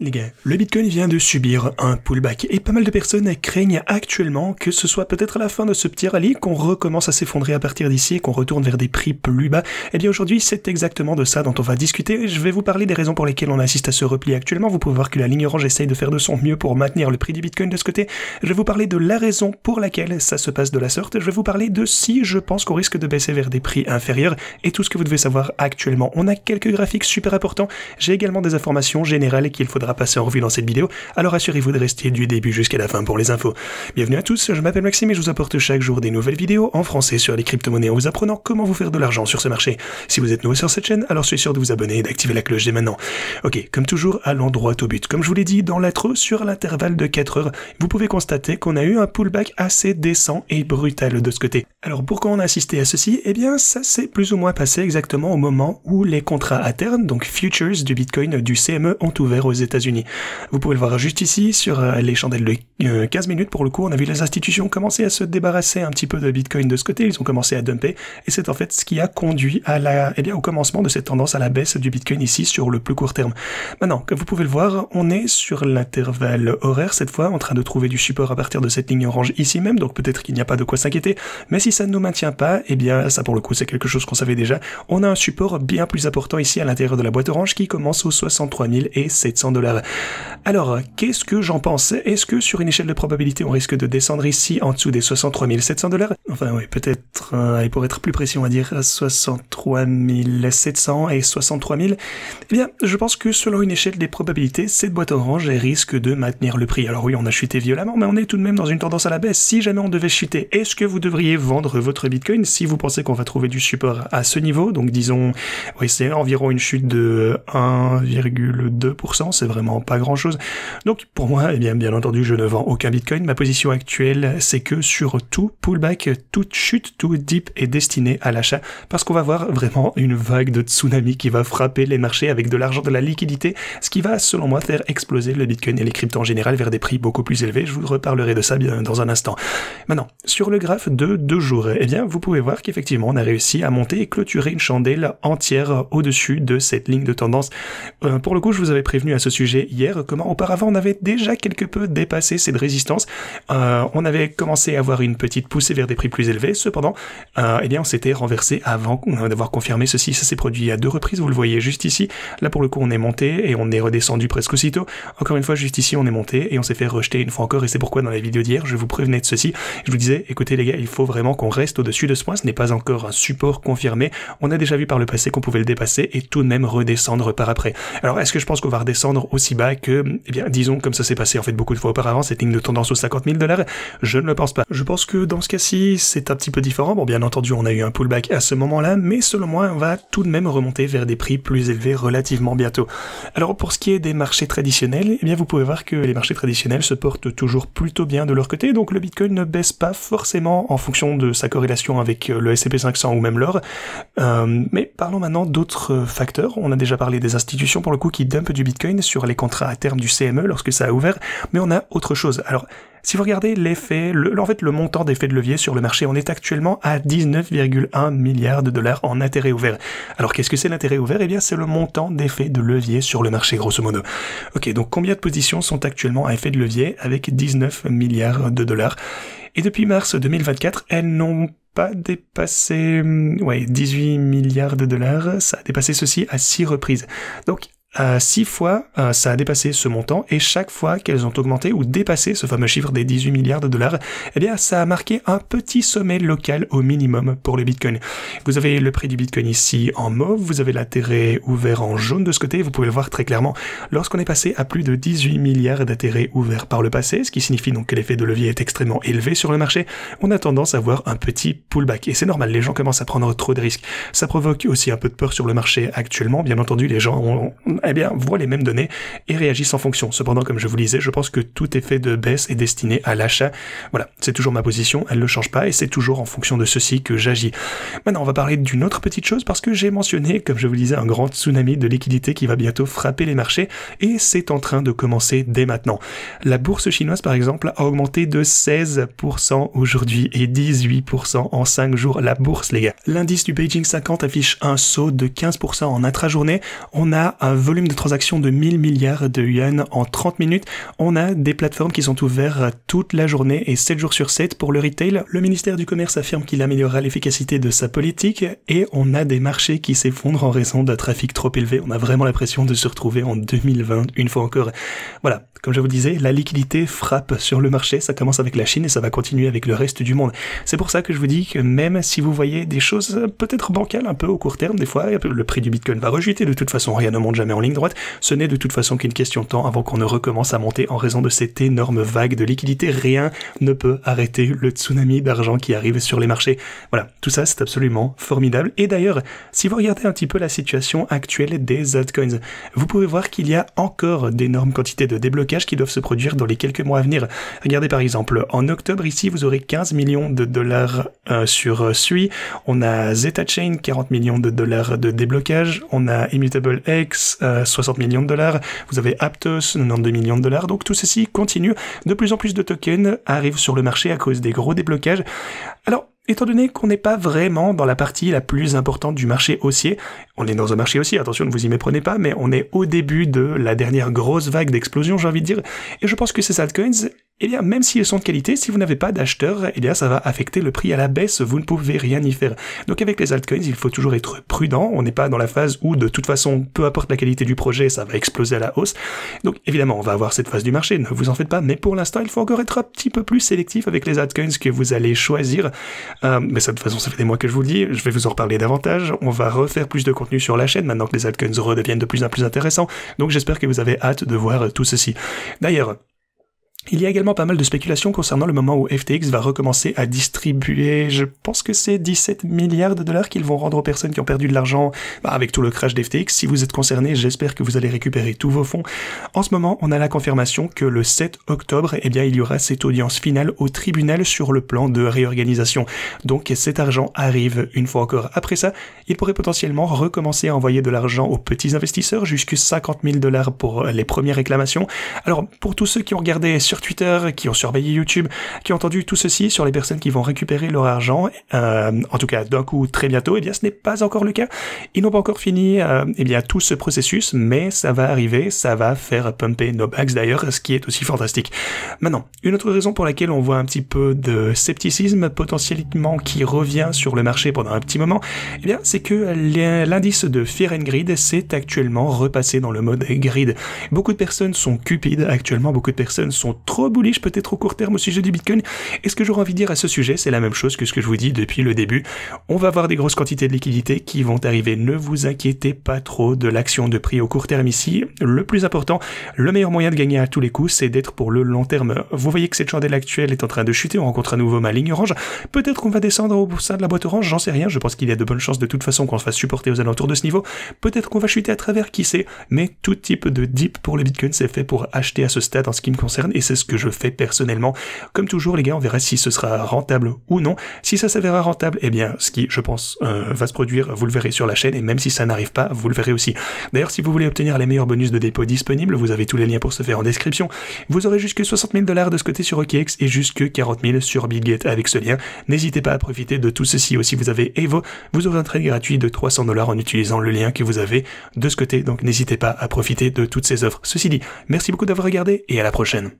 Les gars, le Bitcoin vient de subir un pullback et pas mal de personnes craignent actuellement que ce soit peut-être la fin de ce petit rallye, qu'on recommence à s'effondrer à partir d'ici et qu'on retourne vers des prix plus bas. Eh bien aujourd'hui, c'est exactement de ça dont on va discuter. Je vais vous parler des raisons pour lesquelles on assiste à ce repli actuellement. Vous pouvez voir que la ligne orange essaye de faire de son mieux pour maintenir le prix du Bitcoin de ce côté. Je vais vous parler de la raison pour laquelle ça se passe de la sorte. Je vais vous parler de si je pense qu'on risque de baisser vers des prix inférieurs et tout ce que vous devez savoir actuellement. On a quelques graphiques super importants. J'ai également des informations générales qu'il faudra passer en revue dans cette vidéo, alors assurez-vous de rester du début jusqu'à la fin pour les infos. Bienvenue à tous, je m'appelle Maxime et je vous apporte chaque jour des nouvelles vidéos en français sur les crypto-monnaies en vous apprenant comment vous faire de l'argent sur ce marché. Si vous êtes nouveau sur cette chaîne, alors soyez sûr de vous abonner et d'activer la cloche dès maintenant. Ok, comme toujours, allons droit au but. Comme je vous l'ai dit dans l'intro, sur l'intervalle de 4 heures, vous pouvez constater qu'on a eu un pullback assez décent et brutal de ce côté. Alors pourquoi on a assisté à ceci? Eh bien ça s'est plus ou moins passé exactement au moment où les contrats à terme, donc futures du Bitcoin du CME, ont ouvert aux États-Unis. Vous pouvez le voir juste ici sur les chandelles de 15 minutes. Pour le coup, on a vu les institutions commencer à se débarrasser un petit peu de Bitcoin de ce côté. Ils ont commencé à dumper et c'est en fait ce qui a conduit à au commencement de cette tendance à la baisse du Bitcoin ici sur le plus court terme. Maintenant, comme vous pouvez le voir, on est sur l'intervalle horaire cette fois, en train de trouver du support à partir de cette ligne orange ici même. Donc peut-être qu'il n'y a pas de quoi s'inquiéter. Mais si ça ne nous maintient pas, eh bien ça pour le coup c'est quelque chose qu'on savait déjà. On a un support bien plus important ici à l'intérieur de la boîte orange qui commence aux 63 700 $. Alors, qu'est-ce que j'en pense? Est-ce que sur une échelle de probabilité, on risque de descendre ici en dessous des 63 700 $? Enfin oui, peut-être, et pour être plus précis, on va dire 63 700 et 63 000. Eh bien, je pense que selon une échelle des probabilités, cette boîte orange risque de maintenir le prix. Alors oui, on a chuté violemment, mais on est tout de même dans une tendance à la baisse. Si jamais on devait chuter, est-ce que vous devriez vendre votre Bitcoin si vous pensez qu'on va trouver du support à ce niveau? Donc disons, oui, c'est environ une chute de 1,2%, c'est vraiment pas grand-chose. Donc pour moi, eh bien entendu, je ne vends aucun Bitcoin. Ma position actuelle, c'est que sur tout pullback, toute chute, tout dip est destiné à l'achat parce qu'on va voir vraiment une vague de tsunami qui va frapper les marchés avec de l'argent, de la liquidité, ce qui va, selon moi, faire exploser le Bitcoin et les cryptos en général vers des prix beaucoup plus élevés. Je vous reparlerai de ça bien dans un instant. Maintenant, sur le graphe de 2 jours, eh bien, vous pouvez voir qu'effectivement, on a réussi à monter et clôturer une chandelle entière au-dessus de cette ligne de tendance. Pour le coup, je vous avais prévenu à ce sujet hier, comment auparavant on avait déjà quelque peu dépassé cette résistance. On avait commencé à avoir une petite poussée vers des prix plus élevés, cependant, eh bien on s'était renversé avant d'avoir confirmé ceci. Ça s'est produit à 2 reprises, vous le voyez juste ici. Là pour le coup on est monté et on est redescendu presque aussitôt. Encore une fois juste ici on est monté et on s'est fait rejeter une fois encore et c'est pourquoi dans la vidéo d'hier je vous prévenais de ceci. Je vous disais, écoutez les gars, il faut vraiment qu'on reste au-dessus de ce point, ce n'est pas encore un support confirmé. On a déjà vu par le passé qu'on pouvait le dépasser et tout de même redescendre par après. Alors est-ce que je pense qu'on va redescendre aussi bas que, eh bien disons comme ça s'est passé en fait beaucoup de fois auparavant, cette ligne de tendance aux 50 000 $? Je ne le pense pas. Je pense que dans ce cas-ci, c'est un petit peu différent. Bon, bien entendu, on a eu un pullback à ce moment-là, mais selon moi, on va tout de même remonter vers des prix plus élevés relativement bientôt. Alors, pour ce qui est des marchés traditionnels, eh bien, vous pouvez voir que les marchés traditionnels se portent toujours plutôt bien de leur côté, donc le Bitcoin ne baisse pas forcément en fonction de sa corrélation avec le S&P 500 ou même l'or. Mais parlons maintenant d'autres facteurs. On a déjà parlé des institutions, pour le coup, qui dumpent du Bitcoin sur les contrats à terme du CME lorsque ça a ouvert, mais on a autre chose. Alors, si vous regardez l'effet, en fait le montant d'effet de levier sur le marché, on est actuellement à 19,1 milliards de dollars en intérêt ouvert. Alors qu'est-ce que c'est l'intérêt ouvert? Eh bien c'est le montant d'effet de levier sur le marché grosso modo. Ok, donc combien de positions sont actuellement à effet de levier avec 19 milliards de dollars? Et depuis mars 2024, elles n'ont pas dépassé 18 milliards de dollars, ça a dépassé ceci à 6 reprises. Donc 6 fois, ça a dépassé ce montant, et chaque fois qu'elles ont augmenté ou dépassé ce fameux chiffre des 18 milliards de dollars, eh bien, ça a marqué un petit sommet local au minimum pour le Bitcoin. Vous avez le prix du Bitcoin ici en mauve, vous avez l'intérêt ouvert en jaune de ce côté, vous pouvez le voir très clairement. Lorsqu'on est passé à plus de 18 milliards d'intérêts ouverts par le passé, ce qui signifie donc que l'effet de levier est extrêmement élevé sur le marché, on a tendance à voir un petit pullback. Et c'est normal, les gens commencent à prendre trop de risques. Ça provoque aussi un peu de peur sur le marché actuellement. Bien entendu, les gens voient les mêmes données et réagissent en fonction. Cependant, comme je vous le disais, je pense que tout effet de baisse est destiné à l'achat. Voilà, c'est toujours ma position, elle ne change pas et c'est toujours en fonction de ceci que j'agis. Maintenant, on va parler d'une autre petite chose parce que j'ai mentionné, comme je vous le disais, un grand tsunami de liquidité qui va bientôt frapper les marchés et c'est en train de commencer dès maintenant. La bourse chinoise, par exemple, a augmenté de 16% aujourd'hui et 18% en 5 jours. La bourse, les gars. L'indice du Beijing 50 affiche un saut de 15% en intrajournée. On a un volume de transactions de 1000 milliards de yuan en 30 minutes. On a des plateformes qui sont ouvertes toute la journée et 7 jours sur 7 pour le retail. Le ministère du Commerce affirme qu'il améliorera l'efficacité de sa politique et on a des marchés qui s'effondrent en raison d'un trafic trop élevé. On a vraiment l'impression de se retrouver en 2020 une fois encore. Voilà, comme je vous le disais, la liquidité frappe sur le marché. Ça commence avec la Chine et ça va continuer avec le reste du monde. C'est pour ça que je vous dis que même si vous voyez des choses peut-être bancales un peu au court terme, des fois le prix du Bitcoin va rechuter. De toute façon, rien ne monte jamais en ligne droite. Ce n'est de toute façon qu'une question de temps avant qu'on ne recommence à monter en raison de cette énorme vague de liquidité. Rien ne peut arrêter le tsunami d'argent qui arrive sur les marchés. Voilà, tout ça c'est absolument formidable. Et d'ailleurs, si vous regardez un petit peu la situation actuelle des altcoins, vous pouvez voir qu'il y a encore d'énormes quantités de déblocage qui doivent se produire dans les quelques mois à venir. Regardez par exemple, en octobre ici, vous aurez 15 millions de dollars sur Sui, on a ZetaChain, 40 millions de dollars de déblocage, on a Immutable X, 60 millions de dollars, vous avez Aptos, 92 millions de dollars, donc tout ceci continue. De plus en plus de tokens arrivent sur le marché à cause des gros déblocages. Alors, étant donné qu'on n'est pas vraiment dans la partie la plus importante du marché haussier, on est dans un marché haussier, attention ne vous y méprenez pas, mais on est au début de la dernière grosse vague d'explosion, j'ai envie de dire, et je pense que ces altcoins, eh bien, même s'ils sont de qualité, si vous n'avez pas d'acheteurs, eh bien, ça va affecter le prix à la baisse, vous ne pouvez rien y faire. Donc avec les altcoins, il faut toujours être prudent, on n'est pas dans la phase où, de toute façon, peu importe la qualité du projet, ça va exploser à la hausse. Donc évidemment, on va avoir cette phase du marché, ne vous en faites pas, mais pour l'instant, il faut encore être un petit peu plus sélectif avec les altcoins que vous allez choisir. Mais ça, de toute façon, ça fait des mois que je vous le dis, je vais vous en reparler davantage, on va refaire plus de contenu sur la chaîne, maintenant que les altcoins redeviennent de plus en plus intéressants, donc j'espère que vous avez hâte de voir tout ceci. D'ailleurs, il y a également pas mal de spéculations concernant le moment où FTX va recommencer à distribuer, je pense que c'est 17 milliards de dollars qu'ils vont rendre aux personnes qui ont perdu de l'argent avec tout le crash d'FTX. Si vous êtes concerné, j'espère que vous allez récupérer tous vos fonds. En ce moment, on a la confirmation que le 7 octobre, eh bien, il y aura cette audience finale au tribunal sur le plan de réorganisation. Donc cet argent arrive une fois encore. Après ça, il pourrait potentiellement recommencer à envoyer de l'argent aux petits investisseurs, jusqu'à 50 000 dollars pour les premières réclamations. Alors, pour tous ceux qui ont regardé sur Twitter, qui ont surveillé YouTube, qui ont entendu tout ceci sur les personnes qui vont récupérer leur argent, en tout cas d'un coup très bientôt, eh bien ce n'est pas encore le cas. Ils n'ont pas encore fini eh bien tout ce processus, mais ça va arriver, ça va faire pumper nos bags d'ailleurs, ce qui est aussi fantastique. Maintenant, une autre raison pour laquelle on voit un petit peu de scepticisme potentiellement qui revient sur le marché pendant un petit moment, eh bien c'est que l'indice de Fear and Greed s'est actuellement repassé dans le mode greed. Beaucoup de personnes sont cupides actuellement, beaucoup de personnes sont trop bullish peut-être au court terme au sujet du Bitcoin. Et ce que j'aurais envie de dire à ce sujet, c'est la même chose que ce que je vous dis depuis le début. On va avoir des grosses quantités de liquidités qui vont arriver. Ne vous inquiétez pas trop de l'action de prix au court terme ici. Le plus important, le meilleur moyen de gagner à tous les coups, c'est d'être pour le long terme. Vous voyez que cette chandelle actuelle est en train de chuter, on rencontre à nouveau ma ligne orange. Peut-être qu'on va descendre au sein de la boîte orange, j'en sais rien. Je pense qu'il y a de bonnes chances de toute façon qu'on se fasse supporter aux alentours de ce niveau. Peut-être qu'on va chuter à travers, qui sait. Mais tout type de dip pour le Bitcoin, c'est fait pour acheter à ce stade en ce qui me concerne, et c'est ce que je fais personnellement. Comme toujours les gars, on verra si ce sera rentable ou non. Si ça s'avérera rentable, eh bien ce qui je pense va se produire, vous le verrez sur la chaîne, et même si ça n'arrive pas, vous le verrez aussi. D'ailleurs, si vous voulez obtenir les meilleurs bonus de dépôt disponibles, vous avez tous les liens pour ce faire en description. Vous aurez jusque 60 000 dollars de ce côté sur OKX et jusque 40 000 sur Bitget avec ce lien. N'hésitez pas à profiter de tout ceci aussi. Vous avez Evo, vous aurez un trade gratuit de 300 dollars en utilisant le lien que vous avez de ce côté, donc n'hésitez pas à profiter de toutes ces offres. Ceci dit, merci beaucoup d'avoir regardé et à la prochaine.